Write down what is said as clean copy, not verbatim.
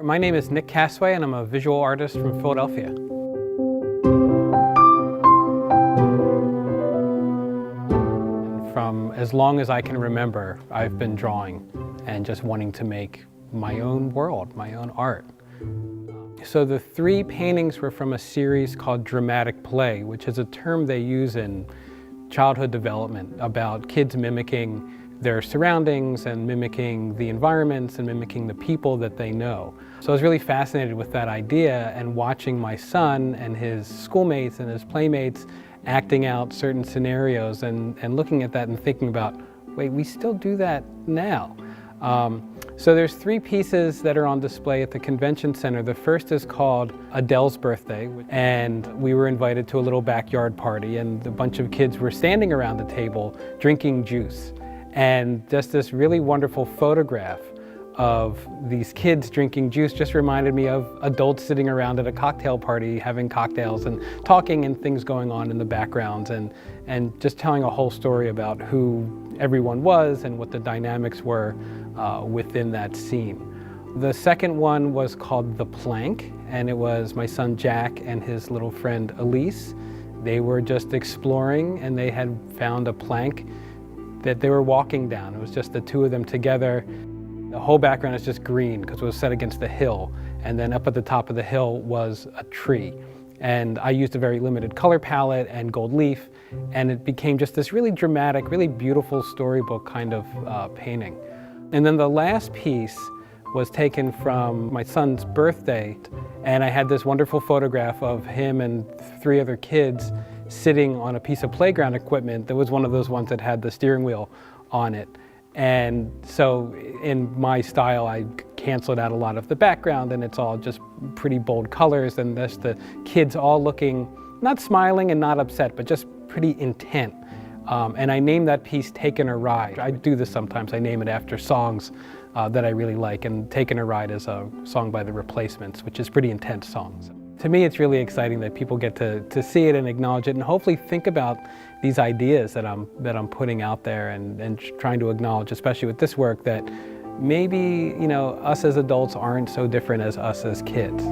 My name is Nick Cassway and I'm a visual artist from Philadelphia. From as long as I can remember, I've been drawing and just wanting to make my own world, my own art. So the three paintings were from a series called dramatic play, which is a term they use in childhood development about kids mimicking their surroundings and mimicking the environments and mimicking the people that they know. So I was really fascinated with that idea and watching my son and his schoolmates and his playmates acting out certain scenarios and looking at that and thinking about, wait, we still do that now. So there's three pieces that are on display at the convention center. The first is called Adele's Birthday, and we were invited to a little backyard party and a bunch of kids were standing around the table drinking juice. And just this really wonderful photograph of these kids drinking juice just reminded me of adults sitting around at a cocktail party having cocktails and talking and things going on in the backgrounds and just telling a whole story about who everyone was and what the dynamics were within that scene. The second one was called The Plank, and it was my son Jack and his little friend Elise. They were just exploring and they had found a plank that they were walking down. It was just the two of them together. The whole background is just green because it was set against the hill. And then up at the top of the hill was a tree. And I used a very limited color palette and gold leaf, and it became just this really dramatic, really beautiful storybook kind of painting. And then the last piece was taken from my son's birthday, and I had this wonderful photograph of him and three other kids sitting on a piece of playground equipment that was one of those ones that had the steering wheel on it. And so in my style, I canceled out a lot of the background and it's all just pretty bold colors, and there's the kids all looking, not smiling and not upset, but just pretty intent. And I named that piece Takin' a Ride. I do this sometimes, I name it after songs that I really like, and Takin' a Ride is a song by The Replacements, which is pretty intense songs. To me, it's really exciting that people get to see it and acknowledge it and hopefully think about these ideas that I'm putting out there and trying to acknowledge, especially with this work, that maybe, us as adults aren't so different as us as kids.